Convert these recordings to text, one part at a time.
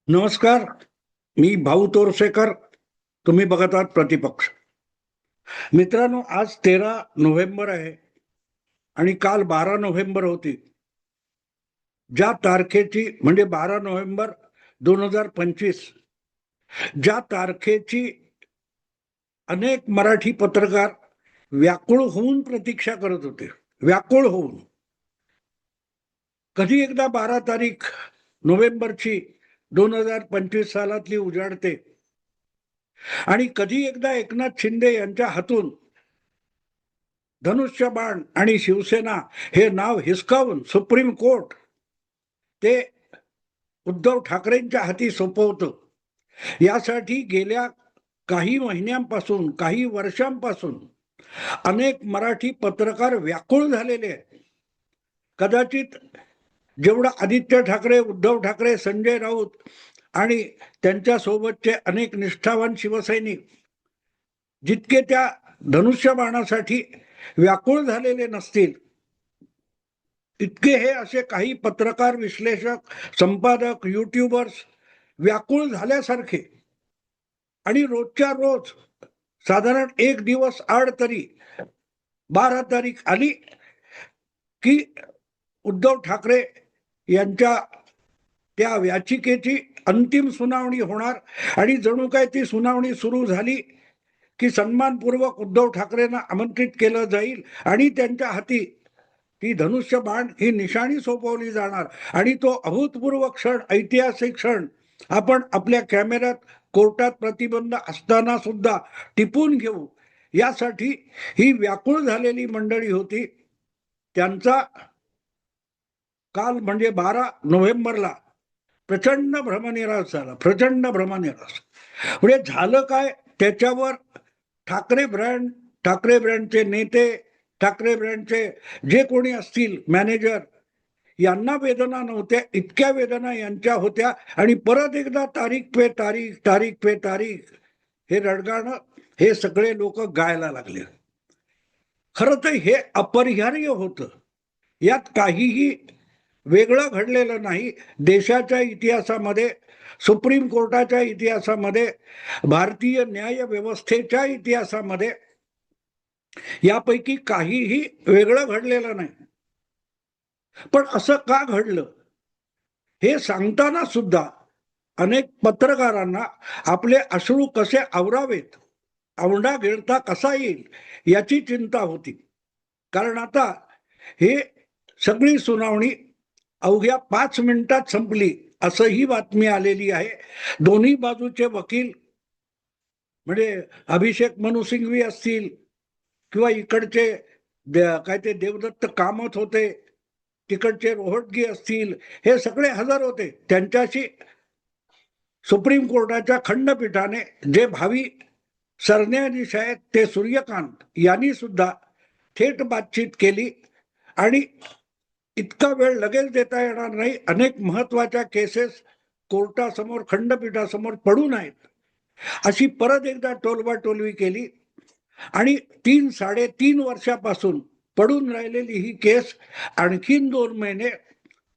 नमस्कार. मी भाऊ तोरसेकर. तुम्ही बघत आहात प्रतिपक्ष. मित्रांनो, आज 13 नोव्हेंबर आहे आणि काल 12 नोव्हेंबर होती. ज्या तारखेची म्हणजे 12 नोव्हेंबर 2025, ज्या तारखेची अनेक मराठी पत्रकार व्याकुळ होऊन प्रतीक्षा करत होते. व्याकुळ होऊन. कधी एकदा 12 तारीख नोव्हेंबरची 2025 सालातली उजाडते आणि कधी एकदा एकनाथ शिंदे यांच्या हातून धनुष्यबाण आणि शिवसेना हे नाव हिसकावून सुप्रीम कोर्ट ते उद्धव ठाकरेंच्या हाती सोपवतं. यासाठी गेल्या काही महिन्यांपासून, काही वर्षांपासून अनेक मराठी पत्रकार व्याकुळ झालेले आहेत. कदाचित जेवढा आदित्य ठाकरे, उद्धव ठाकरे, संजय राऊत आणि त्यांच्या सोबतचे अनेक निष्ठावान शिवसैनिक जितके त्या धनुष्यबाणासाठी व्याकुळ झालेले नसतील, तितके हे असे काही पत्रकार, विश्लेषक, संपादक, युट्यूबर्स व्याकुळ झाल्यासारखे आणि रोजच्या रोज साधारण एक दिवस आड तरी 12 तारीख आली की उद्धव ठाकरे यांच्या त्या याचिकेची अंतिम सुनावणी होणार आणि जणू काय ती सुनावणी सुरू झाली की सन्मानपूर्वक उद्धव ठाकरेंना आमंत्रित केलं जाईल आणि त्यांच्या हाती ती धनुष्यबाण ही निशाणी सोपवली जाणार आणि तो अभूतपूर्व क्षण, ऐतिहासिक क्षण आपण आपल्या कॅमेऱ्यात कोर्टात प्रतिबंध असताना सुद्धा टिपून घेऊ, यासाठी ही व्याकुळ झालेली मंडळी होती. त्यांचा काल म्हणजे 12 नोव्हेंबरला प्रचंड भ्रमनिरास झाला. प्रचंड भ्रमनिरास म्हणजे झालं काय, त्याच्यावर ठाकरे ब्रँडचे नेते, ठाकरे ब्रँडचे जे कोणी असतील मॅनेजर, यांना वेदना नव्हत्या, इतक्या वेदना यांच्या होत्या. आणि परत एकदा तारीख पे तारीख, तारीख पे तारीख हे रडगाणं हे सगळे लोक गायला लागले. खरं तर हे अपरिहार्य होतं. यात काहीही वेगळं घडलेलं नाही. देशाच्या इतिहासामध्ये, सुप्रीम कोर्टाच्या इतिहासामध्ये, भारतीय न्याय व्यवस्थेच्या इतिहासामध्ये यापैकी काहीही वेगळं घडलेलं नाही. पण असं का घडलं हे सांगताना सुद्धा अनेक पत्रकारांना आपले अश्रू कसे आवरावेत, आवंडा गिळता कसा येईल याची चिंता होती. कारण आता हे सगळी सुनावणी अवघ्या 5 मिनिटात संपली असंही बातमी आलेली आहे. दोन्ही बाजूचे वकील म्हणजे अभिषेक मनु सिंघवी असतील किंवा इकडचे काय ते देवदत्त कामत होते, तिकडचे रोहटगी असतील, हे सगळे हजर होते. त्यांच्याशी सुप्रीम कोर्टाच्या खंडपीठाने जे भावी सरन्यायाधीश आहेत ते सूर्यकांत यांनी सुद्धा थेट बातचीत केली आणि इतका वेळ लगेच देता येणार नाही, अनेक महत्वाच्या केसेस कोर्टासमोर, खंडपीठासमोर पडून आहेत, अशी परत एकदा टोलवाटोलवी केली. आणि 3-3.5 वर्षापासून पडून राहिलेली ही केस आणखीन 2 महिने,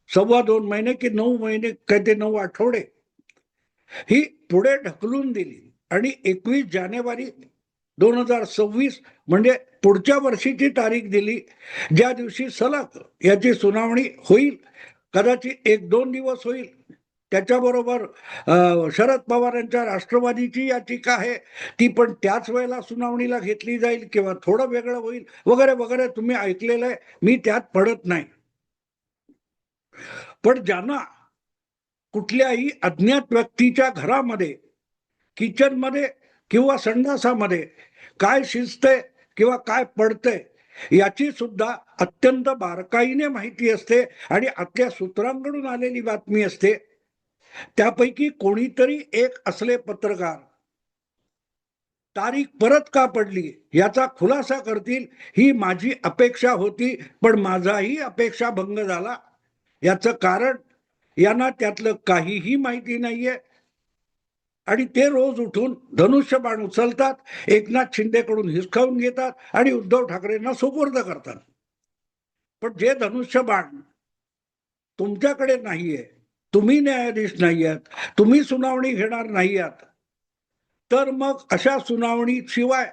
2.25 महिने की 9 महिने, काय ते 9 आठवडे ही पुढे ढकलून दिली आणि 21 जानेवारी 2026 म्हणजे पुढच्या वर्षीची तारीख दिली, ज्या दिवशी सलग याची सुनावणी होईल. कदाचित 1-2 दिवस होईल. त्याच्याबरोबर शरद पवारांच्या राष्ट्रवादीची याचिका आहे, ती पण त्याच वेळेला सुनावणीला घेतली जाईल किंवा थोडं वेगळं होईल, वगैरे वगैरे तुम्ही ऐकलेलं आहे, मी त्यात पडत नाही. पण ज्यांना कुठल्याही अज्ञात व्यक्तीच्या घरामध्ये, किचनमध्ये किंवा संडासामध्ये काय शिजतंय किंवा काय पडतंय याची सुद्धा अत्यंत बारकाईने माहिती असते आणि आतल्या सूत्रांकडून आलेली बातमी असते. त्यापैकी कोणीतरी एक असले पत्रकार तारीख परत का पडली याचा खुलासा करतील ही माझी अपेक्षा होती. पण माझाही अपेक्षा भंग झाला. याचं कारण, यांना त्यातलं काहीही माहिती नाहीये आणि ते रोज उठून धनुष्यबाण उचलतात, एकनाथ शिंदेकडून हिसकावून घेतात आणि उद्धव ठाकरेंना सुपूर्द करतात. पण जे धनुष्यबाण तुमच्याकडे नाहीये, तुम्ही न्यायाधीश नाही आहात, तुम्ही सुनावणी घेणार नाही आहात, तर मग अशा सुनावणी शिवाय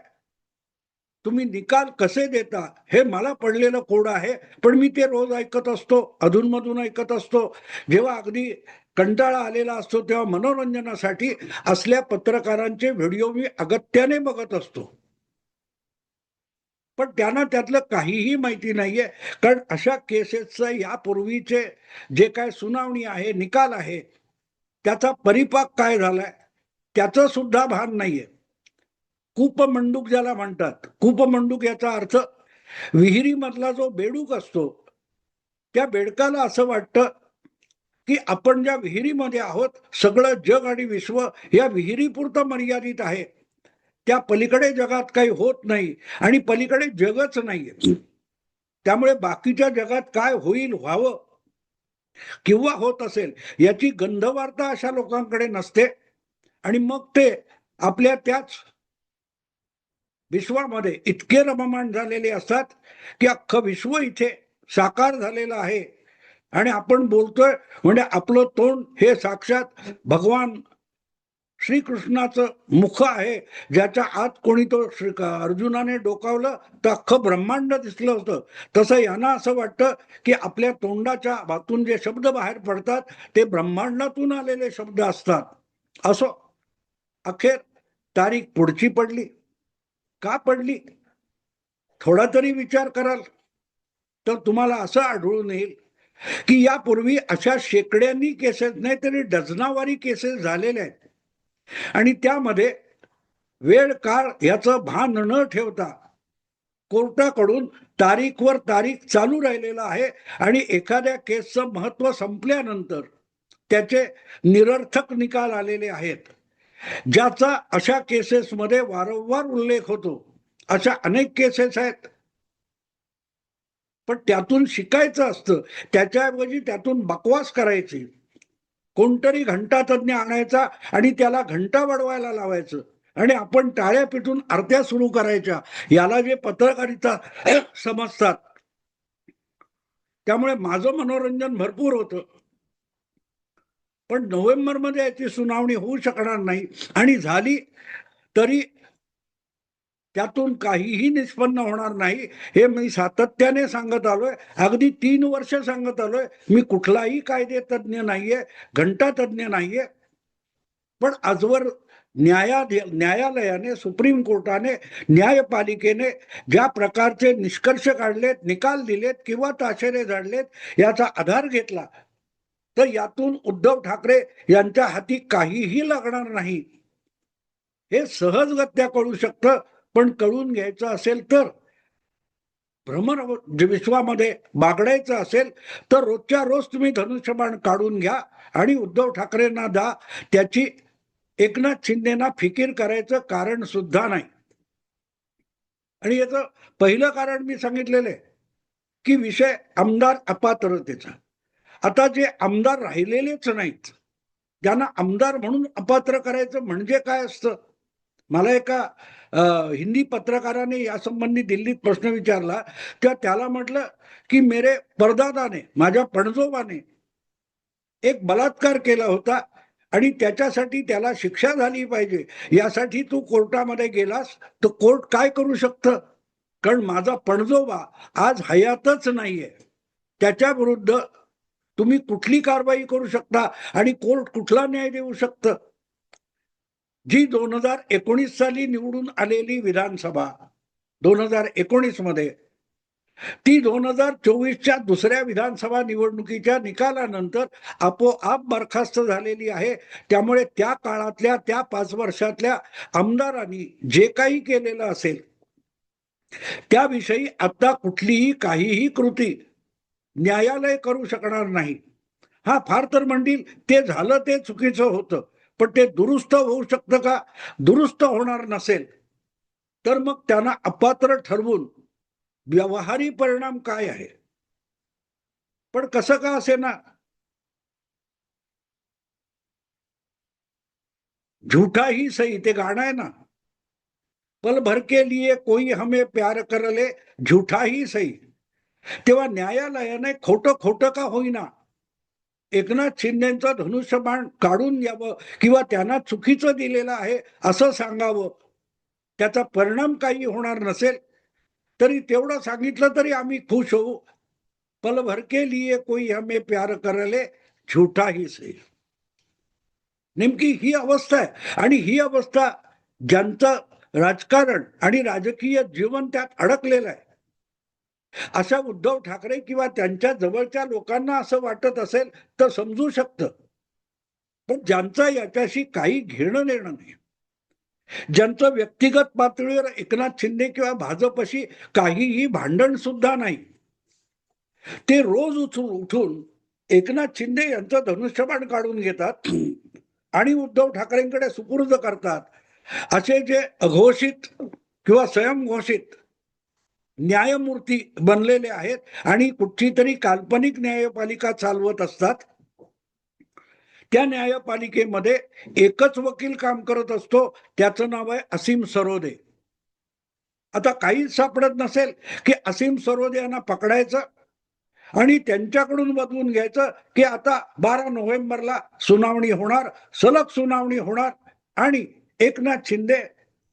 तुम्ही निकाल कसे देता हे मला पडलेलं कोड आहे. पण मी ते रोज ऐकत असतो, अधूनमधून ऐकत असतो. जेव्हा अगदी कंटाळा आलेला असतो तेव्हा मनोरंजनासाठी असल्या पत्रकारांचे व्हिडिओ मी अगत्याने बघत असतो. पण त्यांना त्यातलं काहीही माहिती नाहीये. कारण अशा केसेसचं यापूर्वीचे जे काय सुनावणी आहे, निकाल आहे, त्याचा परिपाक काय झालाय त्याचं सुद्धा भान नाहीये. कूपमंडूक ज्याला म्हणतात, कूपमंडूक याचा अर्थ विहिरीमधला जो बेडूक असतो, त्या बेडकाला असं वाटतं की आपण ज्या विहिरीमध्ये आहोत, सगळं जग आणि विश्व या विहिरीपुरतं मर्यादित आहे. त्या पलीकडे जगात काही होत नाही आणि पलीकडे जगच नाहीये. त्यामुळे बाकीच्या जगात काय होईल, व्हावं किंवा होत असेल याची गंधवार्ता अशा लोकांकडे नसते. आणि मग ते आपल्या त्याच विश्वामध्ये इतके रममाण झालेले असतात की अख्खं विश्व इथे साकार झालेलं आहे आणि आपण बोलतोय म्हणजे आपलं तोंड हे साक्षात भगवान श्रीकृष्णाचं मुख आहे, ज्याच्या आत कोणी तो अर्जुनाने डोकावलं तर अख्खं ब्रह्मांड दिसलं होतं. तसं यांना असं वाटतं की आपल्या तोंडाच्या भातून जे शब्द बाहेर पडतात ते ब्रह्मांडातून आलेले शब्द असतात. असो, अखेर तारीख पुढची पडली. का पडली? थोडा तरी विचार कराल तर तुम्हाला असं आढळून येईल की यापूर्वी अशा शेकड्यांनी केसेस नाही तरी डझनावारी केसेस झालेल्या आहेत आणि त्यामध्ये वेळ काळ याचं भान न ठेवता कोर्टाकडून तारीखवर तारीख चालू राहिलेलं आहे आणि एखाद्या केसचं महत्व संपल्यानंतर त्याचे निरर्थक निकाल आलेले आहेत, ज्याचा अशा केसेसमध्ये वारंवार उल्लेख होतो. अशा अनेक केसेस आहेत. पण त्यातून शिकायचं असतं, त्याच्याऐवजी त्यातून बकवास करायची. कोणतरी घंटातज्ञ आणायचा आणि त्याला घंटा वाढवायला लावायचं आणि आपण टाळ्या पिटून आरत्या सुरू करायच्या. याला जे पत्रकारिता समजतात. त्यामुळे माझं मनोरंजन भरपूर होतं. पण नोव्हेंबरमध्ये याची सुनावणी होऊ शकणार नाही आणि झाली तरी त्यातून काहीही निष्पन्न होणार नाही, हे मी सातत्याने सांगत आलोय. अगदी 3 वर्ष सांगत आलोय. मी कुठलाही कायदे तज्ञ नाहीये, घंटा तज्ञ नाहीये. पण आजवर न्यायालयाने, सुप्रीम कोर्टाने, न्यायपालिकेने ज्या प्रकारचे निष्कर्ष काढलेत, निकाल दिलेत किंवा ताशेरे झाडलेत याचा आधार घेतला तर यातून उद्धव ठाकरे यांच्या हाती काहीही लागणार नाही हे सहजगत्या कळू शकतं. पण कळून घ्यायचं असेल तर भ्रमर विश्वामध्ये बागडायचं असेल तर रोजच्या रोज तुम्ही धनुष्यबाण काढून घ्या आणि उद्धव ठाकरेंना द्या. त्याची एकनाथ शिंदेना फिकीर करायचं कारण सुद्धा नाही. आणि याचं पहिलं कारण मी सांगितलेलं आहे की विषय आमदार अपात्रतेचा. आता जे आमदार राहिलेलेच नाहीत ज्यांना आमदार म्हणून अपात्र करायचं म्हणजे काय असतं. मला एका हिंदी पत्रकाराने यासंबंधी दिल्लीत प्रश्न विचारला तेव्हा त्याला म्हटलं की मेरे परदादाने, माझ्या पणजोबाने एक बलात्कार केला होता आणि त्याच्यासाठी त्याला शिक्षा झाली पाहिजे, यासाठी तू कोर्टामध्ये गेलास तर कोर्ट काय करू शकतं? कारण माझा पणजोबा आज हयातच नाहीये. त्याच्या विरुद्ध तुम्ही कुठली कारवाई करू शकता आणि कोर्ट कुठला न्याय देऊ शकतं? जी 2019 साली निवडून आलेली विधानसभा 2019 मध्ये, ती 2024च्या दुसऱ्या विधानसभा निवडणुकीच्या निकालानंतर आपोआप बरखास्त झालेली आहे. त्यामुळे त्या काळातल्या, त्या 5 वर्षातल्या आमदारांनी जे काही केलेलं असेल त्याविषयी आता कुठलीही काहीही कृती न्यायालय करू शकणार नाही. हा, फार तर म्हणतील ते झालं ते चुकीचं होतं, पण ते दुरुस्त होऊ शकतं का? दुरुस्त होणार नसेल तर मग त्यांना अपात्र ठरवून व्यवहारी परिणाम काय आहे? पण कसं का असेना, झूठा ही सही ते गाणं आहे ना, पल भर के लिए कोई हमें प्यार कर ले, झूठा ही सही. तेव्हा न्यायालयाने खोटं खोटं का होईना एकनाथ शिंदेचं धनुष्यबाण काढून यावं किंवा त्यांना चुकीचं दिलेलं आहे असं सांगावं, त्याचा परिणाम काही होणार नसेल तरी तेवढं सांगितलं तरी आम्ही खुश होऊ. पल भर के लिए कोई हमें प्यार कर ले, झूठा ही सही. नेमकी ही अवस्था आहे आणि ही अवस्था ज्यांचं राजकारण आणि राजकीय जीवन त्यात अडकलेलं आहे अशा उद्धव ठाकरे किंवा त्यांच्या जवळच्या लोकांना असं वाटत असेल तर समजू शकतं. पण ज्यांचं याच्याशी काही घेणं देणं नाही, ज्यांचं व्यक्तिगत पातळीवर एकनाथ शिंदे किंवा भाजपशी काहीही भांडण सुद्धा नाही, ते रोज उठून एकनाथ शिंदे यांचं धनुष्यबाण काढून घेतात आणि उद्धव ठाकरेंकडे सुपूर्द करतात. असे जे अघोषित किंवा स्वयंघोषित न्यायमूर्ती बनलेले आहेत आणि कुठची तरी काल्पनिक न्यायपालिका चालवत असतात, त्या न्यायपालिकेमध्ये एकच वकील काम करत असतो, त्याचं नाव आहे असीम सरोदे. आता काहीच सापडत नसेल की असीम सरोदे यांना पकडायचं आणि त्यांच्याकडून बदलून घ्यायचं की आता 12 नोव्हेंबरला सुनावणी होणार, सलग सुनावणी होणार आणि एकनाथ शिंदे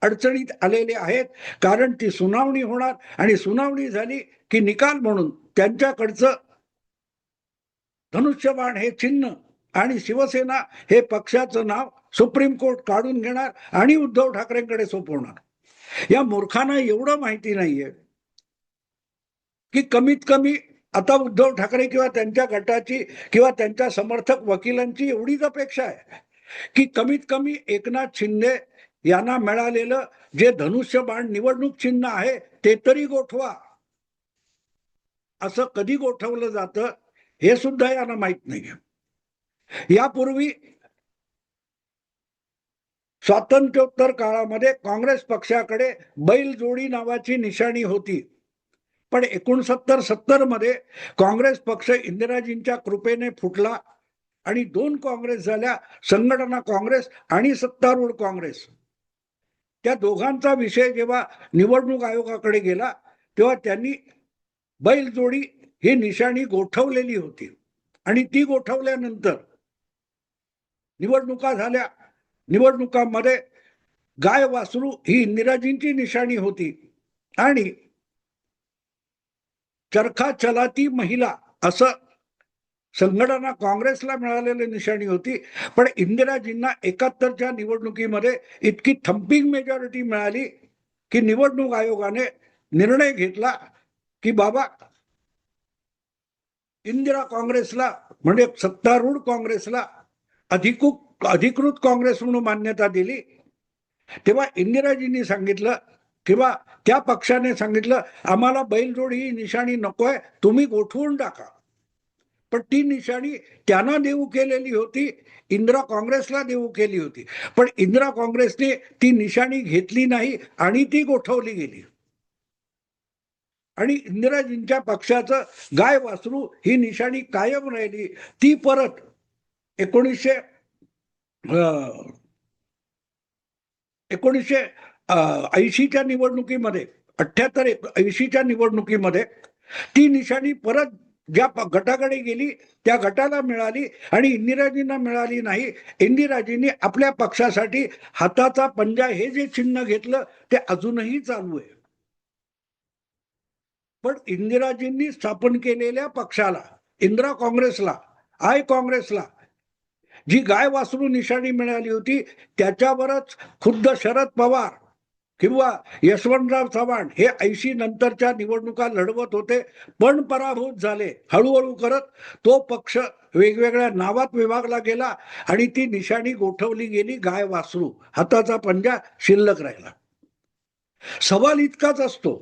अडचणीत आलेले आहेत, कारण ती सुनावणी होणार आणि सुनावणी झाली की निकाल म्हणून त्यांच्याकडचं धनुष्यबाण हे चिन्ह आणि शिवसेना हे पक्षाचं नाव सुप्रीम कोर्ट काढून घेणार आणि उद्धव ठाकरेंकडे सोपवणार. या मूर्खांना एवढं माहिती नाहीये की कमीत कमी आता उद्धव ठाकरे किंवा त्यांच्या गटाची किंवा त्यांच्या समर्थक वकिलांची एवढीच अपेक्षा आहे की कमीत कमी एकनाथ शिंदे यांना मिळालेलं जे धनुष्यबाण निवडणूक चिन्ह आहे ते तरी गोठवा. असं कधी गोठवलं जातं हे सुद्धा यांना माहित नाही. यापूर्वी स्वातंत्र्योत्तर काळामध्ये काँग्रेस पक्षाकडे बैलजोडी नावाची निशाणी होती, पण 69-70 मध्ये काँग्रेस पक्ष इंदिराजींच्या कृपेने फुटला आणि 2 काँग्रेस झाल्या, संघटना काँग्रेस आणि सत्तारूढ काँग्रेस. त्या दोघांचा विषय जेव्हा निवडणूक आयोगाकडे गेला तेव्हा त्यांनी बैलजोडी ही निशाणी गोठवलेली होती आणि ती गोठवल्यानंतर निवडणुका झाल्या. निवडणुकांमध्ये गाय वासरू ही इंदिराजींची निशाणी होती आणि चरखा चलाती महिला असं संघटना काँग्रेसला मिळालेली निशाणी होती. पण इंदिराजींना 71च्या निवडणुकीमध्ये इतकी थम्पिंग मेजॉरिटी मिळाली की निवडणूक आयोगाने निर्णय घेतला की बाबा इंदिरा काँग्रेसला म्हणजे सत्तारूढ काँग्रेसला अधिकृत काँग्रेस म्हणून मान्यता दिली. तेव्हा इंदिराजींनी सांगितलं किंवा त्या पक्षाने सांगितलं आम्हाला बैलजोडी ही निशाणी नकोय, तुम्ही गोठवून टाका. पण ती निशाणी त्यांना देऊ केलेली होती, इंदिरा काँग्रेसला देऊ केली होती, पण इंदिरा काँग्रेसने ती निशाणी घेतली नाही आणि ती गोठवली गेली आणि इंदिराजींच्या पक्षाचं गाय वासरू ही निशाणी कायम राहिली. ती परत 1980च्या निवडणुकीमध्ये 78-80च्या निवडणुकीमध्ये ती निशाणी परत ज्या गटाकडे गेली त्या गटाला मिळाली आणि इंदिराजींना मिळाली नाही. इंदिराजींनी आपल्या पक्षासाठी हाताचा पंजा हे जे चिन्ह घेतलं ते अजूनही चालू आहे. पण इंदिराजींनी स्थापन केलेल्या पक्षाला, इंदिरा काँग्रेसला, आय काँग्रेसला जी गाय वासरू निशाणी मिळाली होती त्याच्यावरच खुद्द शरद पवार किंवा यशवंतराव चव्हाण हे 80 नंतरच्या निवडणुका लढवत होते, पण पराभूत झाले. हळूहळू करत तो पक्ष वेगवेगळ्या नावात विभागला गेला आणि ती निशाणी गोठवली गेली, गाय वासरू, हाताचा पंजा शिल्लक राहिला. सवाल इतकाच असतो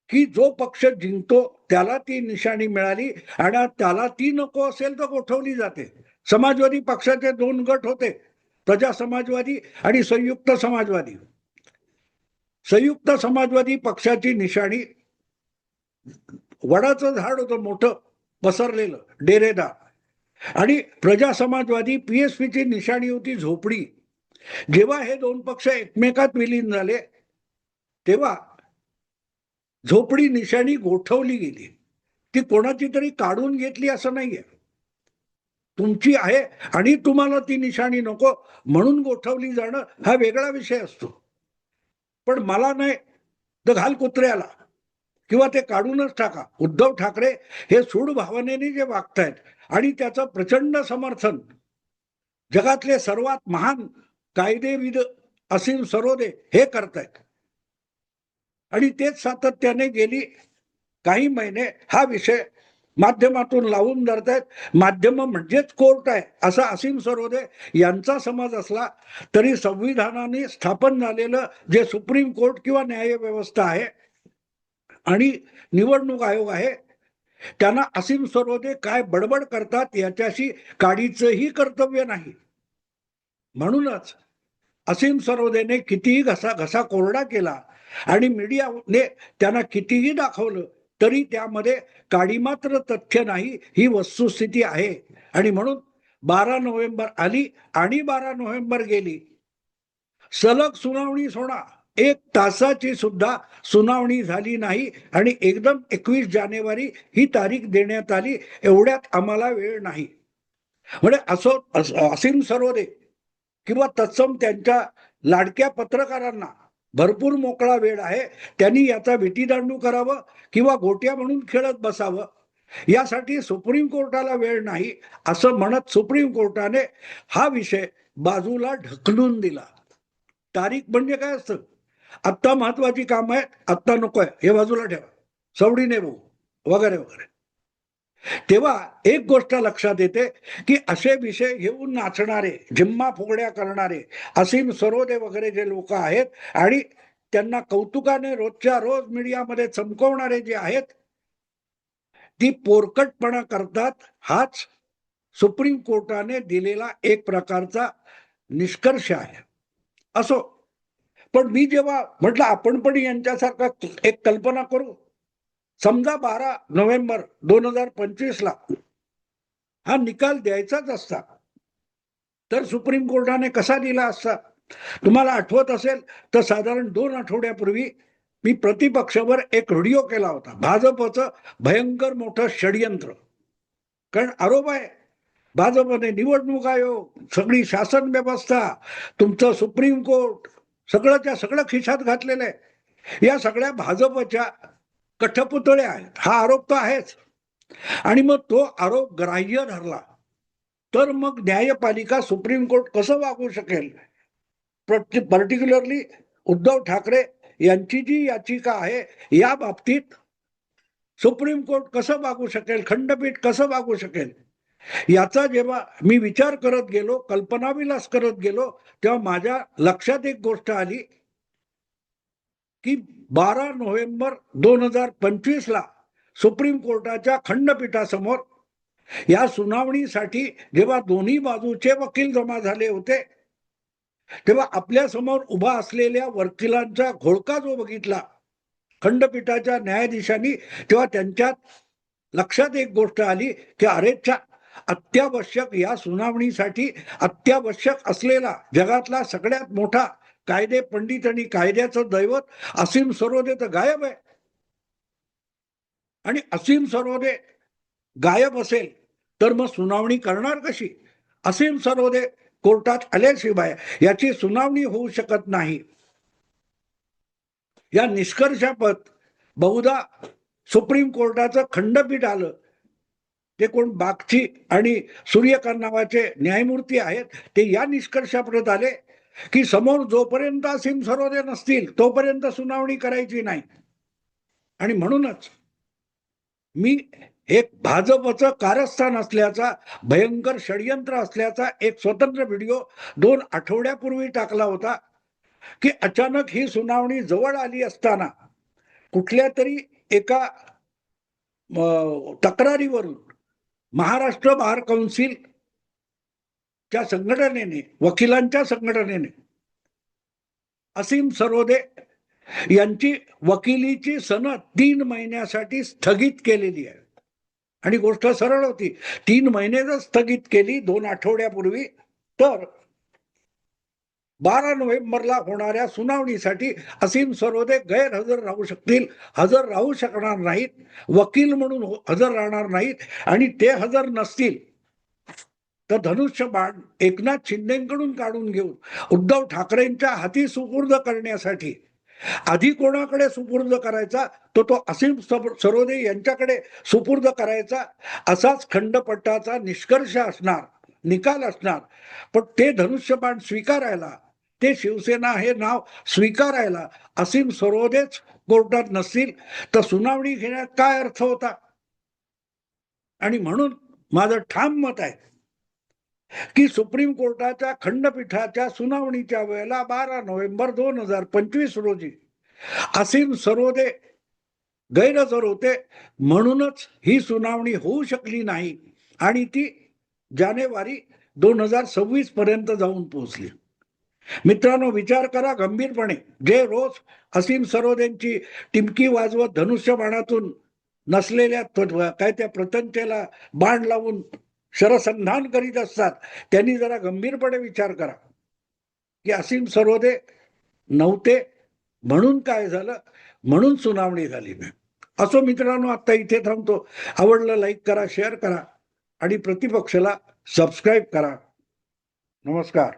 की जो पक्ष जिंकतो त्याला ती निशाणी मिळाली आणि त्याला ती नको असेल तर गोठवली जाते. समाजवादी पक्षाचे 2 गट होते, प्रजा समाजवादी आणि संयुक्त समाजवादी. संयुक्त समाजवादी पक्षाची निशाणी वडाचं झाड होतं मोठं पसरलेलं डेरेदार आणि प्रजा समाजवादी पीएसपीची निशाणी होती झोपडी. जेव्हा हे 2 पक्ष एकमेकात विलीन झाले तेव्हा झोपडी निशाणी गोठवली गेली. ती कोणाची तरी काढून घेतली असं नाहीये. तुमची आहे आणि तुम्हाला ती निशाणी नको म्हणून गोठवली जाणं हा वेगळा विषय असतो. पण मला नाही तर घाल कुत्र्याला किंवा ते काढूनच टाका. उद्धव ठाकरे हे सूड भावनेने जे वागतायत आणि त्याचं प्रचंड समर्थन जगातले सर्वात महान कायदेविद असीम सरोदे हे करतायत आणि तेच सातत्याने गेली काही महिने हा विषय माध्यमातून लावून धरतायत. माध्यम म्हणजेच कोर्ट आहे असा असीम सरोदे यांचा समज असला तरी संविधानाने स्थापन झालेलं जे सुप्रीम कोर्ट किंवा न्याय व्यवस्था आहे आणि निवडणूक आयोग आहे त्यांना असीम सरोदे काय बडबड करतात याच्याशी काडीचंही कर्तव्य नाही. म्हणूनच असीम सरोदेने कितीही घसा कोरडा केला आणि मीडियाने त्यांना कितीही दाखवलं तरी त्यामध्ये काडी मात्र तथ्य नाही ही वस्तुस्थिती आहे. आणि म्हणून 12 नोव्हेंबर आली आणि 12 नोव्हेंबर गेली. सलग सुनावणी सोडा 1 तासाची सुद्धा सुनावणी झाली नाही आणि एकदम 21 जानेवारी ही तारीख देण्यात आली. एवढ्यात आम्हाला वेळ नाही म्हणजे असो असीम सरोदे किंवा तत्सम त्यांच्या लाडक्या पत्रकारांना भरपूर मोकळा वेळ आहे. त्यांनी याचा विटीदांडू करावं किंवा गोट्या म्हणून खेळत बसावं. यासाठी सुप्रीम कोर्टाला वेळ नाही असं म्हणत सुप्रीम कोर्टाने हा विषय बाजूला ढकलून दिला. तारीख म्हणजे काय असतं, आत्ता महत्वाची काम आहेत आत्ता नकोय हे बाजूला ठेवा, सवडीने बघू वगैरे वगैरे. तेव्हा एक गोष्ट लक्षात येते की असे विषय घेऊन नाचणारे जिम्मा फुगड्या करणारे असीम सरोदे वगैरे जे लोक आहेत आणि त्यांना कौतुकाने रोजच्या रोज मीडियामध्ये चमकवणारे जे आहेत ती पोरकटपणा करतात. हाच सुप्रीम कोर्टाने दिलेला एक प्रकारचा निष्कर्ष आहे. असो, पण मी जेव्हा म्हटलं आपण पण यांच्यासारखा एक कल्पना करू, समजा 12 नोव्हेंबर 2025 हा निकाल द्यायचाच असता तर सुप्रीम कोर्टाने कसा दिला असता. तुम्हाला आठवत असेल तर साधारण 2 आठवड्यापूर्वी मी प्रतिपक्षावर एक व्हिडिओ केला होता. भाजपचं भयंकर मोठं षडयंत्र, कारण आरोप आहे भाजपने निवडणूक आयोग सगळी शासन व्यवस्था तुमचं सुप्रीम कोर्ट सगळंच्या सगळं खिशात घातलेलं आहे. या सगळ्या भाजपच्या कठपुतळ्या आहेत. हा आरोप तर आहेच आणि मग तो आरोप ग्राह्य धरला तर मग न्यायपालिका सुप्रीम कोर्ट कसं वागू शकेल. पर्टिक्युलरली उद्धव ठाकरे यांची जी याचिका आहे या बाबतीत सुप्रीम कोर्ट कसं वागू शकेल, खंडपीठ कसं वागू शकेल याचा जेव्हा मी विचार करत गेलो, कल्पनाविलास करत गेलो तेव्हा माझ्या लक्षात एक गोष्ट आली की 12 नोव्हेंबर 2025 सुप्रीम कोर्टाच्या खंडपीठासमोर या सुनावणीसाठी जेव्हा दोन्ही बाजूचे वकील जमा झाले होते तेव्हा आपल्या समोर उभा असलेल्या वकिलांचा घोळका जो बघितला खंडपीठाच्या न्यायाधीशांनी तेव्हा त्यांच्यात लक्षात एक गोष्ट आली की अरेच्या अत्यावश्यक या सुनावणीसाठी अत्यावश्यक असलेला जगातला सगळ्यात मोठा कायदे पंडित आणि कायद्याचं दैवत असीम सरोदे तर गायब आहे. आणि असीम सरोदे गायब असेल तर मग सुनावणी करणार कशी. असीम सरोदे कोर्टात आल्याशिवाय याची सुनावणी होऊ शकत नाही. या निष्कर्षापत बहुधा सुप्रीम कोर्टाचं खंडपीठ आलं. ते कोण बागची आणि सूर्यकांत नावाचे न्यायमूर्ती आहेत ते या निष्कर्षापर्यंत आले की समोर जोपर्यंत असीम सरोदे नसतील तोपर्यंत सुनावणी करायची नाही. आणि म्हणूनच मी एक भाजपचं कारस्थान असल्याचा भयंकर षडयंत्र असल्याचा एक स्वतंत्र व्हिडिओ 2 आठवड्यापूर्वी टाकला होता की अचानक ही सुनावणी जवळ आली असताना कुठल्या तरी एका तक्रारीवरून महाराष्ट्र बार कौन्सिलच्या संघटनेने वकिलांच्या संघटनेने असीम सरोदे यांची वकिलीची सनद 3 महिन्यासाठी स्थगित केलेली आहे. आणि गोष्ट सरळ होती, 3 महिने जर स्थगित केली 2 आठवड्यापूर्वी तर 12 नोव्हेंबरला होणाऱ्या सुनावणीसाठी असीम सरोदे गैरहजर राहू शकतील, हजर राहू शकणार नाहीत, वकील म्हणून हजर राहणार नाहीत. आणि ते हजर नसतील तर धनुष्यबाण एकनाथ शिंदेकडून काढून घेऊन उद्धव ठाकरेंच्या हाती सुपूर्द करण्यासाठी आधी कोणाकडे सुपूर्द करायचा तो असीम सरोदे यांच्याकडे सुपूर्द करायचा असाच खंडपट्टाचा निष्कर्ष असणार, निकाल असणार. पण ते धनुष्यबाण स्वीकारायला, ते शिवसेना हे नाव स्वीकारायला असीम सरोदेच कोर्टात नसतील तर सुनावणी घेण्यात काय अर्थ होता? आणि म्हणून माझं ठाम मत आहे की सुप्रीम कोर्टाच्या खंडपीठाच्या सुनावणीच्या वेळेला 12 नोव्हेंबर 2025 रोजी असीम सरोदे गैरहजर होते, म्हणूनच ही सुनावणी होऊ शकली नाही आणि ती जानेवारी 2026 पर्यंत जाऊन पोहोचली. मित्रांनो, विचार करा गंभीरपणे. जे रोज असीम सरोदेंची टिमकी वाजवत धनुष्यबाणातून नसलेल्या काय त्या प्रतंचेला बाण लावून शरसंधान करीत असतात, त्यांनी जरा गंभीरपणे विचार करा की असीम सरोदे नव्हते म्हणून काय झालं, म्हणून सुनावणी झाली नाही. असो मित्रांनो, आता इथे थांबतो. आवडलं लाईक करा, शेअर करा आणि प्रतिपक्षाला सबस्क्राईब करा. नमस्कार.